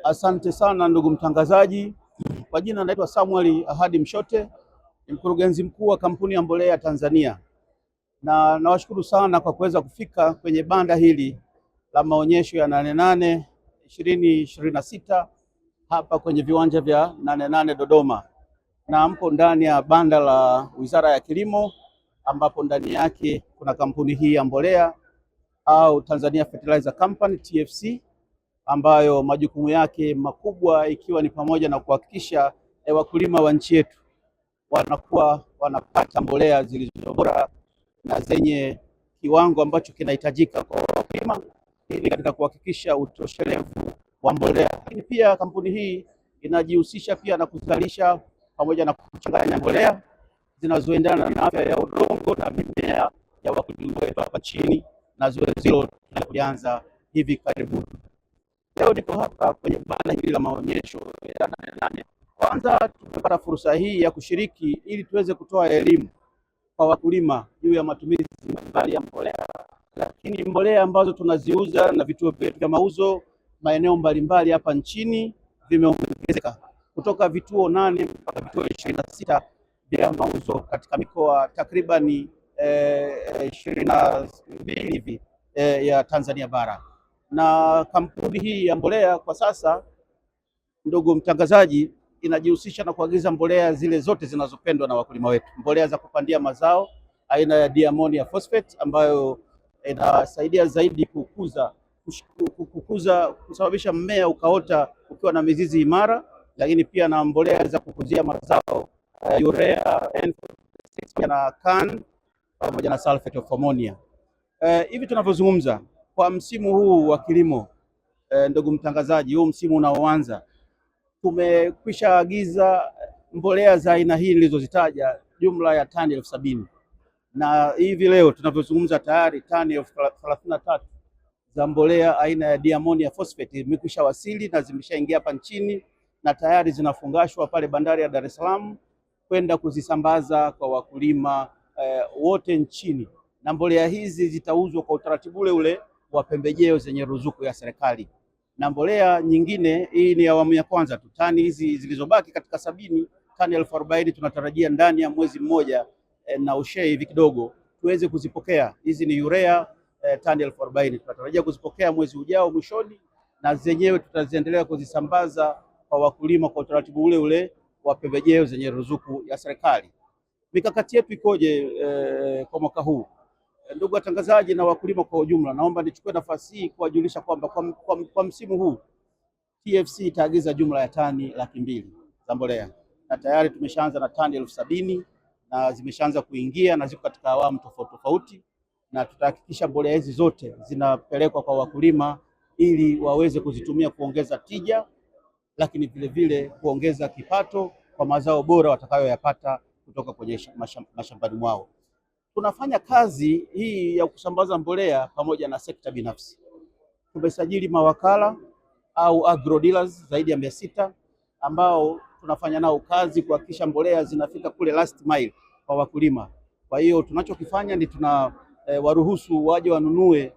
Asante sana ndugu mtangazaji. Kwa jina naitwa Samuel Ahadi Mshote, ni mkurugenzi mkuu wa kampuni ya mbolea Tanzania, na nawashukuru sana kwa kuweza kufika kwenye banda hili la maonyesho ya 88 2026 hapa kwenye viwanja vya 88 Dodoma, na mko ndani ya banda la Wizara ya Kilimo ambapo ndani yake kuna kampuni hii ya mbolea au Tanzania Fertilizer Company TFC, ambayo majukumu yake makubwa ikiwa ni pamoja na kuhakikisha wakulima wa nchi yetu wanakuwa wanapata mbolea zilizo bora na zenye kiwango ambacho kinahitajika kwa wakulima ili katika kuhakikisha utoshelevu wa mbolea. Lakini pia kampuni hii inajihusisha pia na kuzalisha pamoja na kuchanganya mbolea zinazoendana na afya ya udongo na mimea ya wakulima wetu hapa nchini, na zoezi hilo tulianza hivi karibuni. Leo niko hapa kwenye banda hili la maonyesho ya 88. Kwanza tumepata fursa hii ya kushiriki ili tuweze kutoa elimu kwa wakulima juu ya matumizi mbalimbali ya mbolea, lakini mbolea ambazo tunaziuza na vituo vyetu vya mauzo maeneo mbalimbali hapa nchini vimeongezeka kutoka vituo 8 mpaka vituo 26 vya mauzo katika mikoa takribani 22 hivi ya Tanzania bara. Na kampuni hii ya mbolea kwa sasa, ndugu mtangazaji, inajihusisha na kuagiza mbolea zile zote zinazopendwa na wakulima wetu, mbolea za kupandia mazao aina ya diammonium phosphate ambayo inasaidia zaidi kusababisha mmea ukaota ukiwa na mizizi imara, lakini pia na mbolea za kukuzia mazao urea, na CAN pamoja na sulfate of ammonia. Hivi tunavyozungumza kwa msimu huu wa kilimo, ndugu mtangazaji, huu msimu unaoanza tumekwisha agiza mbolea za aina hii nilizozitaja jumla ya tani 70,000, na hivi leo tunavyozungumza tayari tani 33 za mbolea aina ya diammonium phosphate zimekwisha wasili na zimeshaingia hapa nchini na tayari zinafungashwa pale bandari ya Dar es Salaam kwenda kuzisambaza kwa wakulima wote nchini, na mbolea hizi zitauzwa kwa utaratibu ule ule wa pembejeo zenye ruzuku ya serikali. Na mbolea nyingine, hii ni awamu ya kwanza tu, tani hizi zilizobaki katika 70, tani 40,000 tunatarajia ndani ya mwezi mmoja na ushei hivi kidogo tuweze kuzipokea. Hizi ni urea tani 40,000 tunatarajia kuzipokea mwezi ujao mwishoni, na zenyewe tutaziendelea kuzisambaza kwa wakulima kwa utaratibu ule ule wa pembejeo zenye ruzuku ya serikali. Mikakati yetu ikoje kwa mwaka huu? Ndugu watangazaji na wakulima kwa ujumla, naomba nichukue nafasi hii kuwajulisha kwamba kwa msimu huu TFC itaagiza jumla ya tani 200,000 za mbolea, na tayari tumeshaanza na tani 70,000 na zimeshaanza kuingia na ziko katika awamu tofauti tofauti, na tutahakikisha mbolea hizi zote zinapelekwa kwa wakulima ili waweze kuzitumia kuongeza tija, lakini vile vile kuongeza kipato kwa mazao bora watakayoyapata kutoka kwenye mashambani mwao. Tunafanya kazi hii ya kusambaza mbolea pamoja na sekta binafsi. Tumesajili mawakala au agro dealers zaidi ya 600 ambao tunafanya nao kazi kuhakikisha mbolea zinafika kule last mile kwa wakulima. Kwa hiyo tunachokifanya ni waruhusu waje wanunue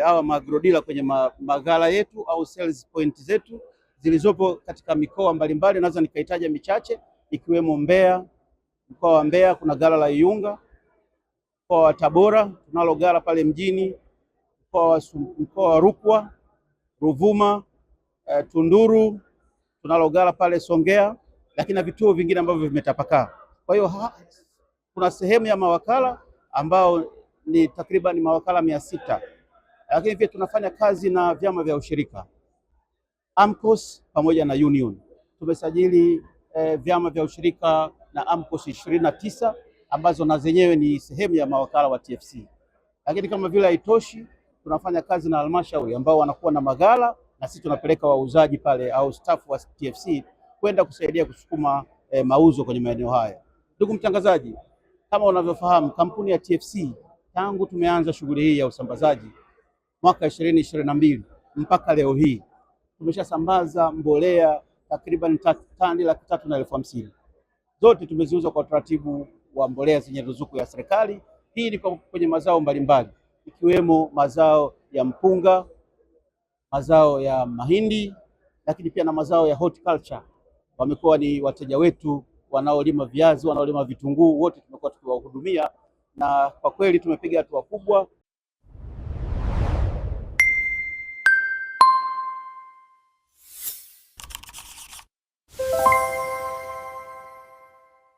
hawa agro dealer kwenye maghala yetu au sales point zetu zilizopo katika mikoa mbalimbali. Naweza nikahitaja michache ikiwemo Mbeya, mkoa wa Mbeya kuna ghala la Iunga, mkoa wa Tabora tunalo ghala pale mjini, mkoa wa Rukwa, Ruvuma, Tunduru tunalo ghala pale Songea, lakini na vituo vingine ambavyo vimetapakaa. Kwa hiyo kuna sehemu ya mawakala ambao ni takriban mawakala 600, lakini pia tunafanya kazi na vyama vya ushirika AMCOS pamoja na Union. Tumesajili vyama vya ushirika na AMCOS 29 ambazo na zenyewe ni sehemu ya mawakala wa TFC. Lakini kama vile haitoshi, tunafanya kazi na halmashauri ambao wanakuwa na maghala na sisi tunapeleka wauzaji pale au staff wa TFC kwenda kusaidia kusukuma mauzo kwenye maeneo haya. Ndugu mtangazaji, kama unavyofahamu, kampuni ya TFC tangu tumeanza shughuli hii ya usambazaji mwaka 2022 mpaka leo hii tumeshasambaza mbolea takriban tani 350,000. Zote tumeziuza kwa utaratibu wa mbolea zenye ruzuku ya serikali. Hii ni kwenye mazao mbalimbali ikiwemo mazao ya mpunga, mazao ya mahindi, lakini pia na mazao ya horticulture. Wamekuwa ni wateja wetu, wanaolima viazi, wanaolima vitunguu, wote tumekuwa tukiwahudumia, na kwa kweli tumepiga hatua kubwa.